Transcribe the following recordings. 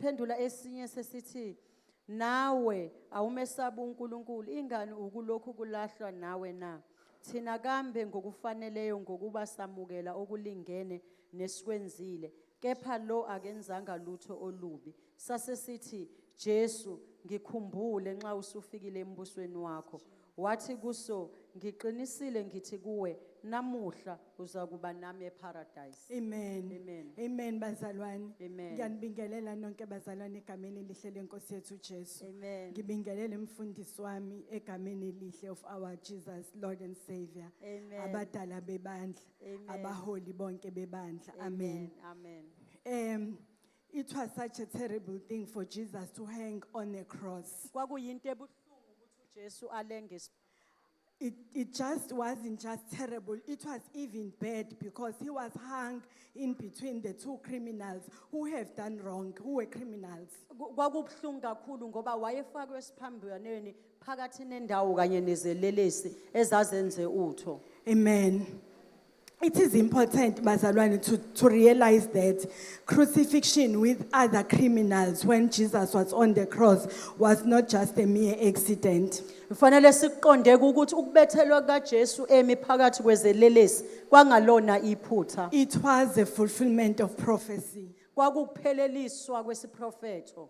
saphendula esinye sesithi nawe awumesaba uNkulunkulu ingani ukulokhu kulahlwa nawe na thina kambe ngokufaneleyo ngokuba samukela okulingene nesikwenzile kepha lo akenzanga lutho olubi sasesithi Jesu ngikhumbule nxa usufikile embusweni wakho wathi kuso ngiqinisile ngithi kuwe namuhla uzakuba nami eparadise. Amen. Amen. Amen bazalwane. Amen. Ngiyanibingelela nonke bazalwane egameni elihle lenkosi yethu Jesu. Amen. Ngibingelele umfundisi wami egameni elihle of our Jesus Lord and Savior. Amen. Abadala bebandla, Amen. abaholi bonke bebandla. Amen. Amen. It was such a terrible thing for Jesus to hang on a cross. Kwakuyinto ebuhlungu ukuthi uJesu alenge. It just wasn't just terrible, it was even bad because he was hung in between the two criminals who have done wrong, who were criminals. Kwakubuhlungu kakhulu ngoba wayefakwe esiphambanweni phakathi nendawo kanye nezelelesi ezazenze utho. Amen. It is important, bazalwane, to realize that crucifixion with other criminals when Jesus was on the cross was not just a mere accident. Kufanele siqonde ukuthi ukubethelwa kaJesu phakathi kwezelelesi kwangalona iphutha. It was a fulfillment of prophecy. Kwakupheleliswa kwesiprofeto.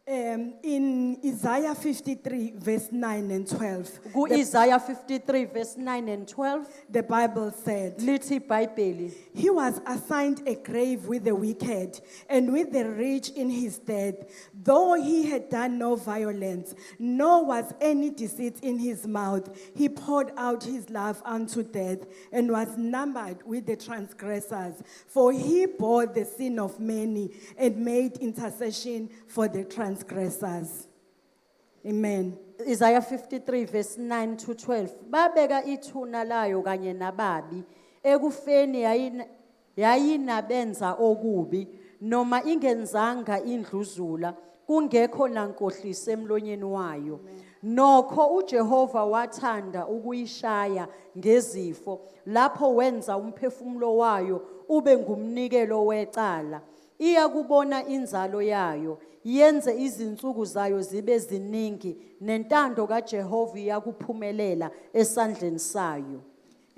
In Isaiah 53 verse 9 and 12, Isaiah 53 verse 9 and 12, the Bible said, lithi iBhayibheli, he was assigned a grave with the wicked and with the rich in his death, though he had done no violence, nor was any deceit in his mouth. He poured out his love unto death and was numbered with the transgressors. For he bore the sin of many and made intercession for the transgressors. Amen. Isaiah 53 verse 9 to 12. Babeka ithuna layo kanye nababi ekufeni yayinabenza okubi noma ingenzanga indluzula kungekho nankohlise emlonyeni wayo. Nokho uJehova wathanda ukuyishaya ngezifo lapho wenza umphefumulo wayo ube ngumnikelo wecala. Iyakubona inzalo yayo yenze izinsuku zayo zibe ziningi nentando kaJehova yakuphumelela esandleni sayo.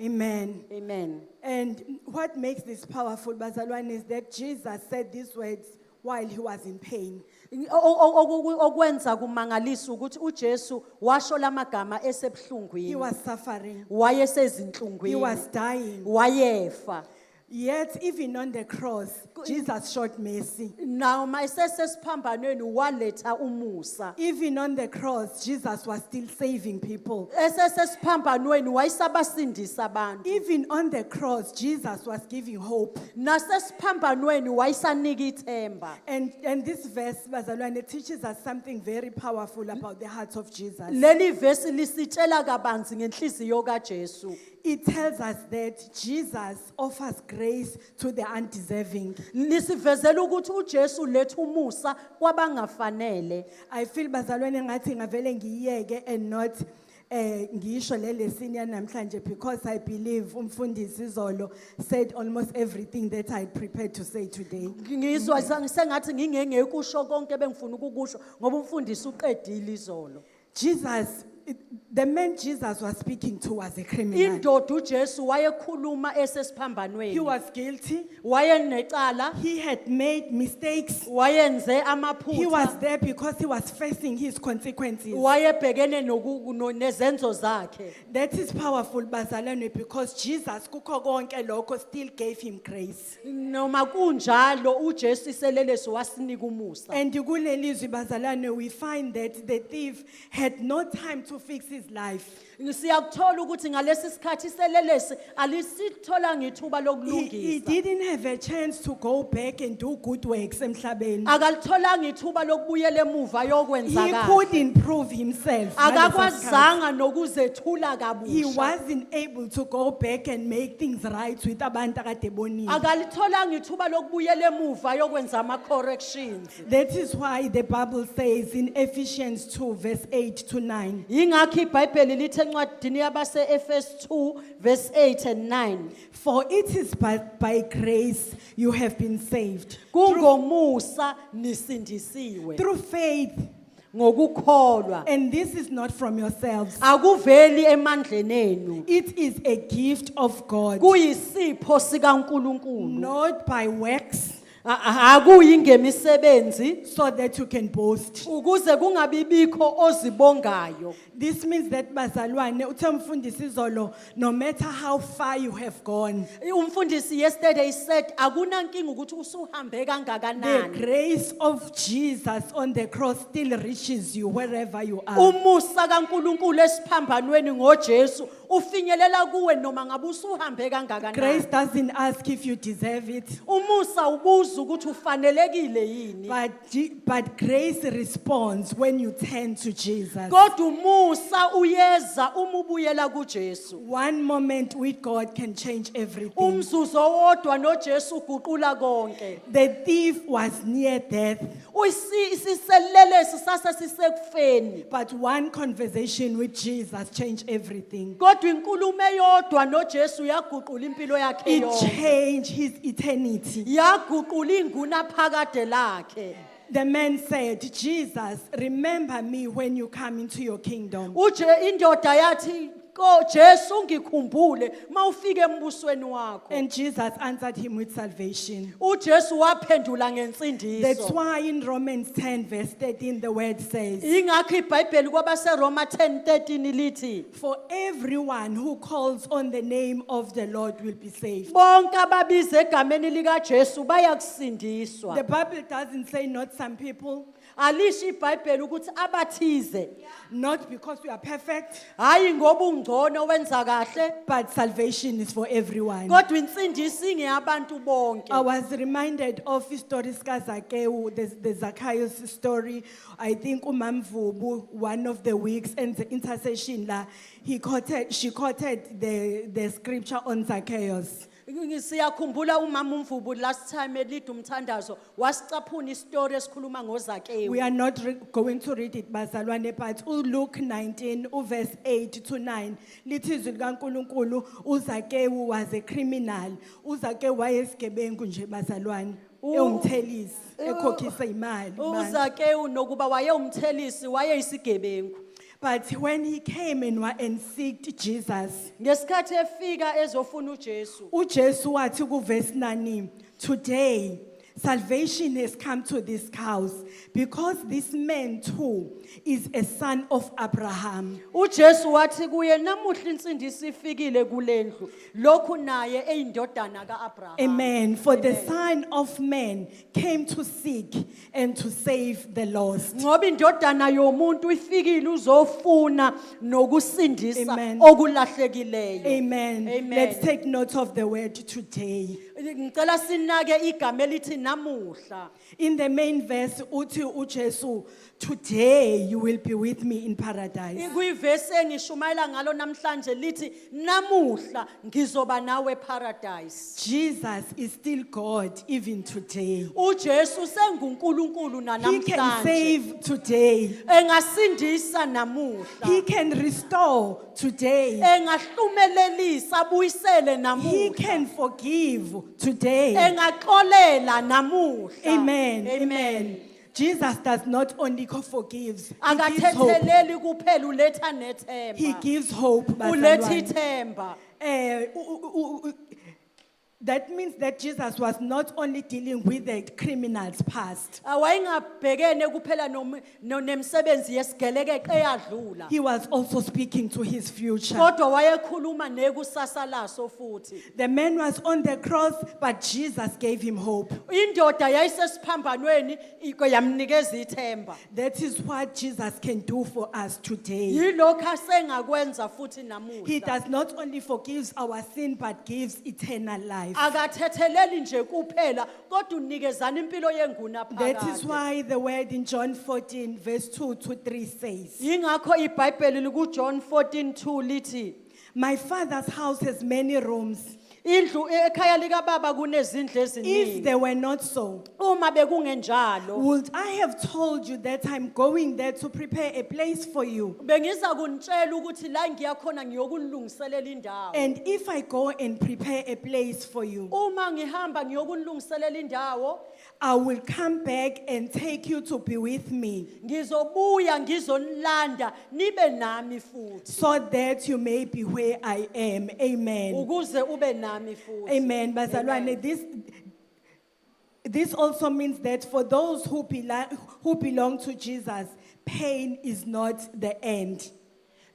Amen. Amen. And what makes this powerful, bazalwane, is that Jesus said these words while he was in pain. Okwenza kumangalisa ukuthi uJesu washo lamagama esebuhlungwini. He was suffering. Wayesezinhlungwini. He was dying. Wayefa. Yet, even on the cross, Jesus showed mercy. Now, my sesesphambanweni waletha umusa. Even on the cross, Jesus was still saving people. Esesesphambanweni wayisabasindisa abantu. Even on the cross, Jesus was giving hope. Nasesphambanweni wayisanika ithemba. And this verse, bazalwane, teaches us something very powerful about the heart of Jesus. Leli verse lisitshela kabanzi ngenhliziyo kaJesu. It tells us that Jesus offers grace to the undeserving. Lisivezela ukuthi uJesu letha umusa kwabangafanele. I feel bazalwane ngathi ngavele ngiyeke and not ngisho le lesson yanamhlanje because I believe umfundisi Zolo said almost everything that I prepared to say today. Ngizwa sengathi ngingeke kusho konke bengifuna ukukusho ngoba umfundisi uqedile izolo. Jesus, the man Jesus was speaking to was a criminal. Indoda uJesu wayekhuluma esesiphambanweni. He was guilty. Wayenecala. He had made mistakes. Wayenze amaphutha. He was there because he was facing his consequences. Wayebhekene nezenzo zakhe. That is powerful, bazalwane, because Jesus kukho konke lokho still gave him grace. Noma kunjalo uJesu iselelesi wasinika umusa. And kulelizwi bazalwane, we find that the thief had no time to fix his life. Siyakuthola ukuthi ngalesi sikhathi iselelesi alisitholanga ithuba He lokulungisa. didn't have a chance to go back and do good works emhlabeni. Akalitholanga ithuba lokubuyela emuva yokwenza He kahle. couldn't prove himself. Akakwazanga nokuzethula He kabusha. wasn't able to go back and make things right with abantu akade bonile. Akalitholanga ithuba lokubuyela emuva yokwenza ama corrections. That is why the Bible says in Ephesians 2 verse 8 to 9. Ingakho iBhayibheli lithi encwadini yabase Efes 2 verse 8 and 9. For it is by grace you have been saved. Kungomusa nisindisiwe. Through faith. Ngokukholwa. And this is not from yourselves. Akuveli emandleni enu. It is a gift of God. Kuyisipho sikaNkulunkulu. Not by works, Akuyi ngemisebenzi so that you can boast. ukuze kungabibikho ozibongayo. This means that bazalwane uthe umfundisi izolo, no matter how far you have gone, Umfundisi yesterday said akunankinga ukuthi usuhambe the kangakanani. grace of Jesus on the cross still reaches you wherever you are. Umusa kaNkulunkulu esiphambanweni ngoJesu ufinyelela kuwe noma ngabe usuhambe Grace kangakanani. doesn't ask if you deserve it, Umusa ubuza ukuthi ufanelekile yini. but grace responds when you turn to Jesus. Kodwa umusa uyeza uma ubuyela kuJesu. One moment with God can change everything. Umzuzu owodwa noJesu uguqula konke. The thief was near death, Isiselelesi sase sisekufeni. but one conversation with Jesus changed everything. Kodwa inkulumo eyodwa noJesu yaguqula impilo yakhe It yonke. changed his eternity. Yaguqula ingunaphakade lakhe. The man said, Jesus, remember me when you come into your kingdom. Indoda yathi Jesu ngikhumbule mawufike embusweni wakho. And Jesus answered him with salvation. uJesu waphendula That's ngensindiso. why in Romans 10 verse 13 the word says, Ingakho iBhayibheli kwabase Roma 10:13 lithi for everyone who calls on the name of the Lord will be saved. bonke ababiza egameni likaJesu bayakusindiswa. The Bible doesn't say not some people, Alisho iBhayibheli ukuthi abathize, not because we are perfect, hayi ngoba ungcono wenza kahle, but salvation is for everyone. kodwa insindiso ingeyabantu bonke. I was reminded of stories kaZakewu, the Zacchaeus story. I think Umamvubu, one of the weeks, and the intercession la, she quoted the scripture on Zacchaeus. Siyakhumbula umama uMvubu last time elida umthandazo wasicaphuna istory esikhuluma ngoZakewu. We are not going to read it, bazalwane, but Luke 19, verse 8 to 9. Lithi izwi likaNkulunkulu, uZakewu was a criminal. uZakewu wayesigebengu nje bazalwane. Ewumthelisi, ekhokhisa imali. uZakewu nokuba wayewumthelisi wayeyisigebengu. But when he came and seeked Jesus, Ngesikhathi efika ezofuna uJesu, uJesu wathi verse 9, today salvation has come to this house because this man too is a son of Abraham. uJesu wathi kuye namuhla insindiso ifikile kulendlu lokhu naye eyindodana kaAbraham. Amen. For the Son of Man came to seek and to save the lost. Ngoba indodana yomuntu ifikile uzofuna nokusindisa Amen. okulahlekileyo. Amen. Amen. Let's take note of the word today. Ngicela sinake igama elithi namuhla. In the main verse, uthi uJesu, today you will be with me in paradise. Kuyivesi engishumayela ngalo namhlanje lithi namuhla ngizoba nawe paradise. Jesus is still God even today. uJesu senguNkulunkulu He can namhlanje. save today. Engasindisa namuhla. He can restore today. Engahlumelelisa abuyisele He namuhla. can forgive today. Engaxolela namuhla. Amen. Amen. Jesus does not only forgives, he gives hope. Akathetheleli kuphela uletha nethemba. He gives hope. Uletha bazalwane. ithemba. That means that Jesus was not only dealing with the criminal's past. Awayengabhekene kuphela nemisebenzi yesigelekeqe eyadlula. He was also speaking to his future. Kodwa wayekhuluma nekusasa laso futhi. The man was on the cross, but Jesus gave him hope. Indoda yayisesiphambanweni yamnikeza ithemba. That is what Jesus can do for us today. Yilokho asengakwenza futhi He namuhla. does not only forgive our sin, but gives eternal life. Akathetheleli nje kuphela kodwa unikezana impilo yenguna That is phakade. why the word in John 14, verse 2 to 3 says, Yingakho iBhayibheli liku John 14:2 lithi my Father's house has many rooms. Indlu ekhaya lika baba kunezindlu If eziningi. they were not so, Uma bekungenjalo, would I have told you that I'm going there to prepare a place for you? bengiza kunitshela ukuthi la ngiyakhona ngiyokunilungiselela indawo. And if I go and prepare a place for you, Uma ngihamba ngiyokunilungiselela indawo, I will come back and take you to be with me, ngizobuya ngizonilanda nibe nami futhi. so that you may be where I am. Amen. Ukuze ube nami futhi. Amen. Bazalwane, this also means that for those who belong to Jesus, pain is not the end.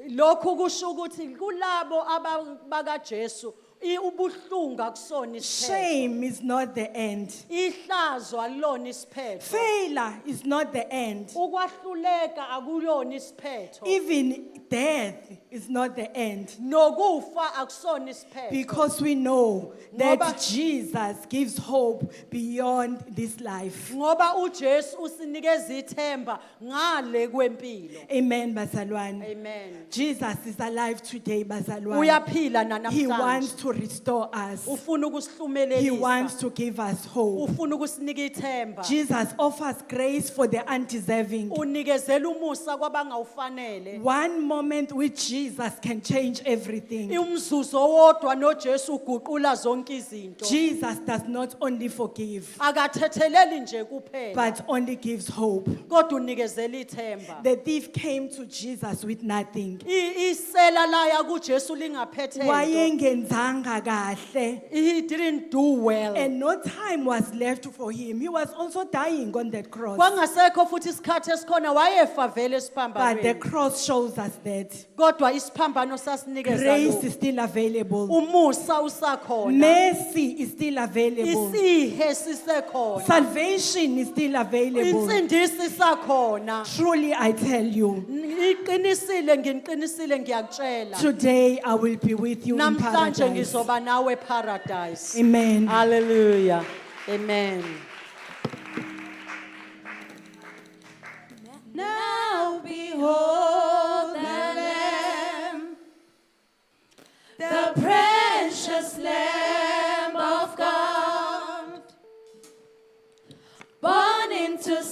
Lokhu kusho ukuthi kulabo abaka Jesu ubuhlungu akusona isiphetho. Shame is not the end. Ihlazo alilona isiphetho. Failure is not the end. Ukwahluleka akuyona isiphetho. Even death is not the end. Nokufa akusona isiphetho. Because we know that Ngoba- Jesus gives hope beyond this life. Ngoba uJesu usinikeza ithemba ngale kwempilo. Amen, bazalwane. Amen. Jesus is alive today, bazalwane. Uyaphila He wants namhlanje. to restore us. Ufuna He wants ukusihlumelelisa. to give us hope. Ufuna ukusinika ithemba. Jesus offers grace for the undeserving. Unikezela umusa kwabangawufanele. One moment with Jesus can change everything. Umzuzu owodwa noJesu uguqula zonke izinto. Jesus does not only forgive, Akathetheleli nje kuphela, but only gives hope. kodwa unikezela ithemba. The thief came to Jesus with nothing. Isela laya kuJesu lingaphethe into. Wayengenzanga kahle, He didn't do well. and no time was left for him. He was also dying on that cross. Kwangasekho futhi isikhathi esikhona wayefa vele But the esiphambanweni. cross shows us that Kodwa isiphambano sasinikeza grace lokhu. is still available. Umusa usakhona. Mercy is still available. Isihe sisekhona. Salvation is still available. Insindisi isakhona. Truly, I tell you, Nginiqinisile ngiyakutshela. today I will be with you in Namhlanje paradise. ngizoba nawe paradise. Amen. Hallelujah. Amen. Now behold the Lamb, the precious Lamb of God, born into